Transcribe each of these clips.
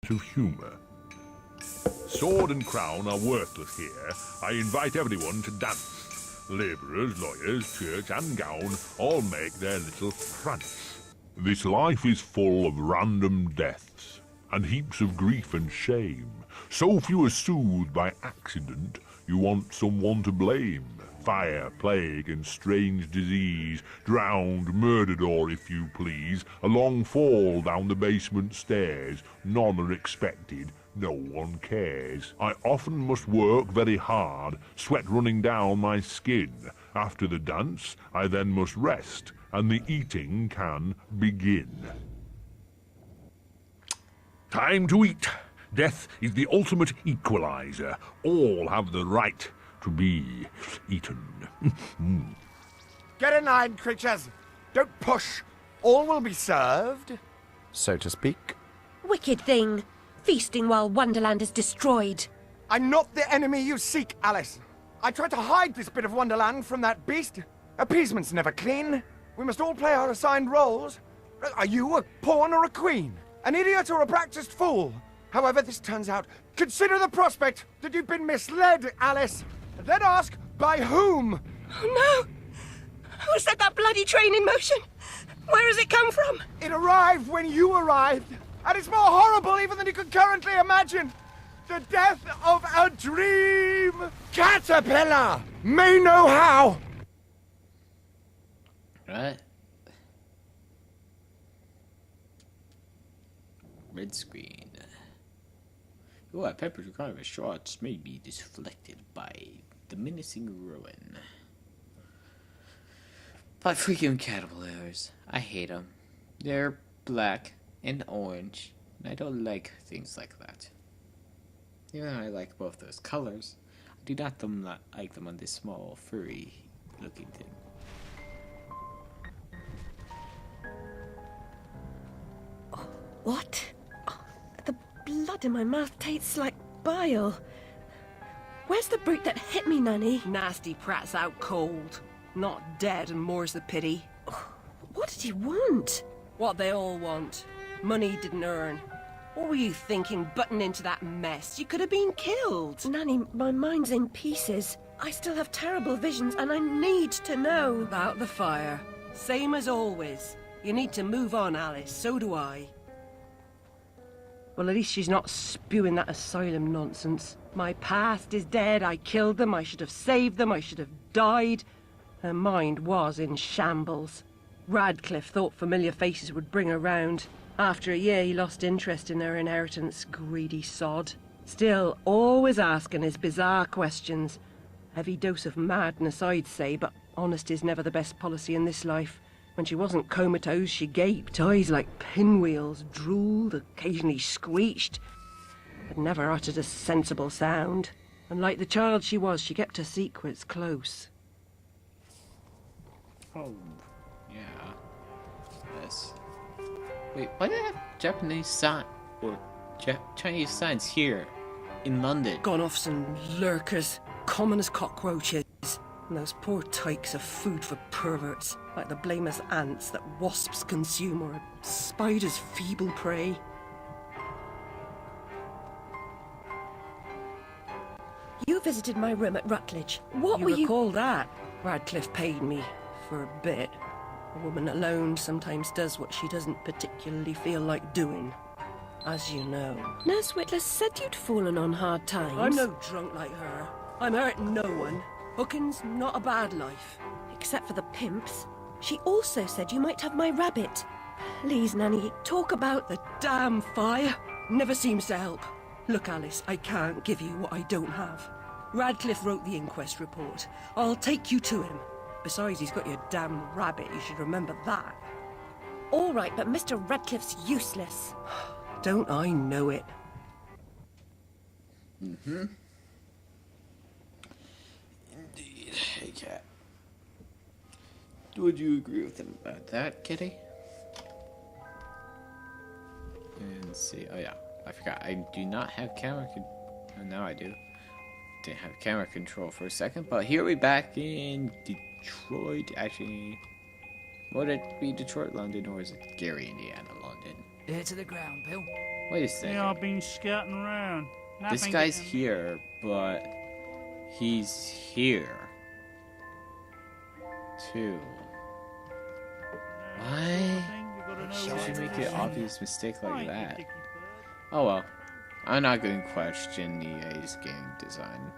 of humour. Sword and crown are worthless here. I invite everyone to dance. Labourers, lawyers, church and gown all make their little prance. This life is full of random deaths, and heaps of grief and shame. So few are soothed by accident, you want someone to blame. Fire, plague, and strange disease, drowned, murdered, or if you please, a long fall down the basement stairs. None are expected, no one cares. I often must work very hard, sweat running down my skin. After the dance, I then must rest, and the eating can begin. Time to eat. Death is the ultimate equalizer. All have the right to be eaten. Get in line, creatures. Don't push. All will be served. So to speak. Wicked thing. Feasting while Wonderland is destroyed. I'm not the enemy you seek, Alice. I tried to hide this bit of Wonderland from that beast. Appeasement's never clean. We must all play our assigned roles. Are you a pawn or a queen? An idiot or a practiced fool? However this turns out, consider the prospect that you've been misled, Alice. And then ask, by whom? Oh no! Who set that bloody train in motion? Where has it come from? It arrived when you arrived. And it's more horrible even than you can currently imagine. The death of a dream! Caterpillar! May know how! Right. Red screen. Oh, Pepper's kind of shots may be deflected by the menacing ruin. By freaking caterpillars. I hate them. They're black and orange, and I don't like things like that. Even though I like both those colors, I do not like them on this small, furry looking thing. What? Oh, the blood in my mouth tastes like bile. Where's the brute that hit me, Nanny? Nasty prat's out cold. Not dead, and more's the pity. What did he want? What they all want. Money he didn't earn. What were you thinking, butting into that mess? You could have been killed. Nanny, my mind's in pieces. I still have terrible visions, and I need to know. About the fire. Same as always. You need to move on, Alice. So do I. Well, at least she's not spewing that asylum nonsense. My past is dead. I killed them. I should have saved them. I should have died. Her mind was in shambles. Radcliffe thought familiar faces would bring her round. After a year, he lost interest in her inheritance, greedy sod. Still, always asking his bizarre questions. Heavy dose of madness, I'd say, but honesty's never the best policy in this life. When she wasn't comatose, she gaped, eyes like pinwheels, drooled, occasionally screeched, but never uttered a sensible sound. And like the child she was, she kept her secrets close. Oh, yeah. Yes. Wait, why do they have Japanese sign or Chinese signs here in London? Gone off some lurkers, common as cockroaches. And those poor tykes are food for perverts, like the blameless ants that wasps consume or a spider's feeble prey. You visited my room at Rutledge. What You were you... recall that? Radcliffe paid me for a bit. A woman alone sometimes does what she doesn't particularly feel like doing, as you know. Nurse Whitler said you'd fallen on hard times. I'm no drunk like her. I'm hurting no one. Hooking's not a bad life. Except for the pimps. She also said you might have my rabbit. Please, Nanny, talk about... The damn fire never seems to help. Look, Alice, I can't give you what I don't have. Radcliffe wrote the inquest report. I'll take you to him. Besides, he's got your damn rabbit. You should remember that. All right, but Mr. Radcliffe's useless. Don't I know it? Mm-hmm. Indeed. Hey, cat. Would you agree with him about that, Kitty? And see. Oh, yeah. I forgot. I do not have camera control. Now I do. Didn't have camera control for a second, but here we back in Detroit. Actually, would it be Detroit, London, or is it Gary, Indiana, London? Ear to the ground, Bill. Wait a second. Yeah, I've been scouting around. This Nothing guy's getting- here, but he's here too. Why? You gotta know You where should to make go. an obvious mistake like Right, you that. dicky bird. Oh well. I'm not going to question EA's game design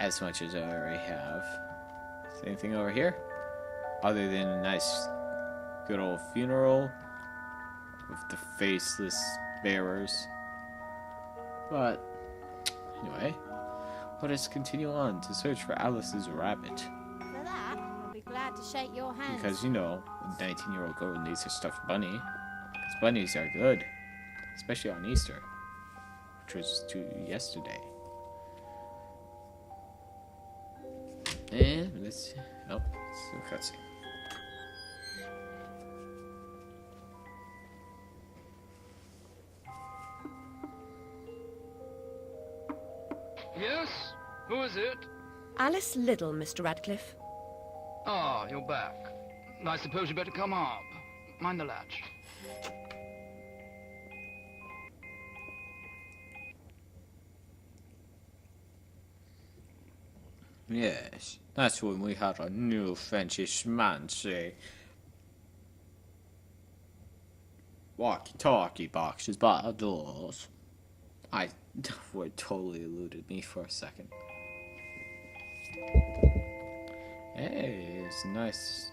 as much as I already have. Is there anything over here? Other than a nice, good old funeral with the faceless bearers. But, anyway, let us continue on to search for Alice's rabbit. For that, I'll be glad to shake your hand. Because, you know, a 19-year-old girl needs a stuffed bunny. Because bunnies are good. Especially on Easter. Which was yesterday. And let's... Nope, still cutscene. Yes? Who is it? Alice Liddell, Mr. Radcliffe. Ah, you're back. I suppose you better come up. Mind the latch. Yes, that's when we had a new fancy schmancy walkie-talkie boxes by the doors. Would totally eluded me for a second. Hey, it's nice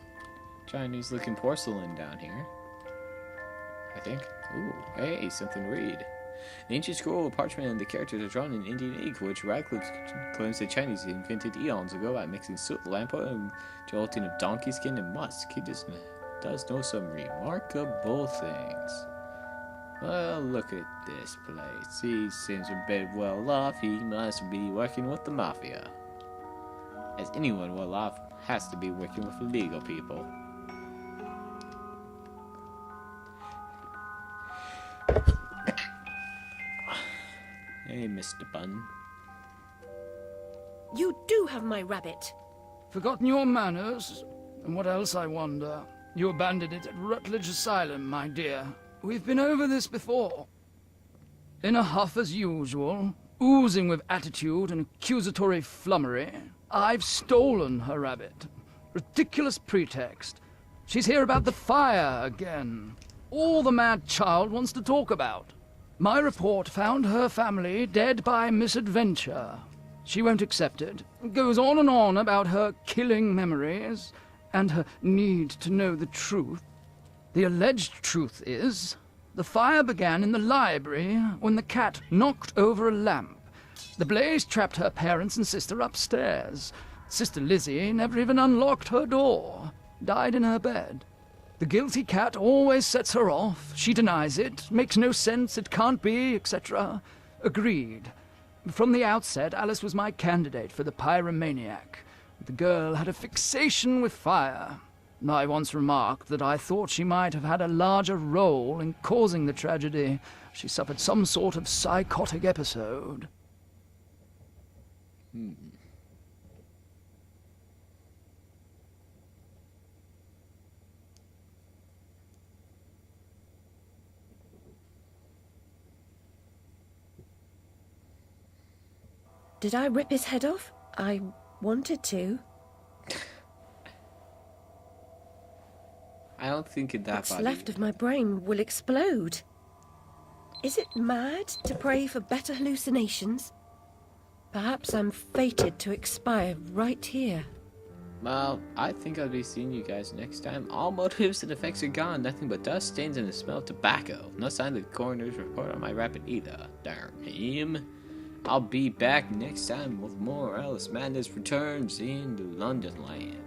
Chinese-looking porcelain down here. I think. Ooh, hey, something to read. An ancient scroll of parchment and the characters are drawn in Indian ink, which Radcliffe claims the Chinese invented eons ago by mixing soot, lamp oil, and gelatin of donkey skin and musk. He does know some remarkable things. Well, look at this place. He seems a bit well off. He must be working with the mafia. As anyone well off has to be working with illegal people. Hey, Mr. Bun. You do have my rabbit. Forgotten your manners? And what else, I wonder? You abandoned it at Rutledge Asylum, my dear. We've been over this before. In a huff as usual, oozing with attitude and accusatory flummery, I've stolen her rabbit. Ridiculous pretext. She's here about the fire again. All the mad child wants to talk about. My report found her family dead by misadventure. She won't accept it. Goes on and on about her killing memories and her need to know the truth. The alleged truth is, the fire began in the library when the cat knocked over a lamp. The blaze trapped her parents and sister upstairs. Sister Lizzie never even unlocked her door. Died in her bed. The guilty cat always sets her off. She denies it, makes no sense, it can't be, etc. Agreed. From the outset, Alice was my candidate for the pyromaniac. The girl had a fixation with fire. I once remarked that I thought she might have had a larger role in causing the tragedy. She suffered some sort of psychotic episode. Did I rip his head off? I wanted to. I don't think that What's body... left of my brain will explode. Is it mad to pray for better hallucinations? Perhaps I'm fated to expire right here. Well, I think I'll be seeing you guys next time. All motives and effects are gone. Nothing but dust, stains, and the smell of tobacco. No sign of the coroner's report on my rabbit either. Darn him. I'll be back next time with more Alice Madness Returns in the London Land.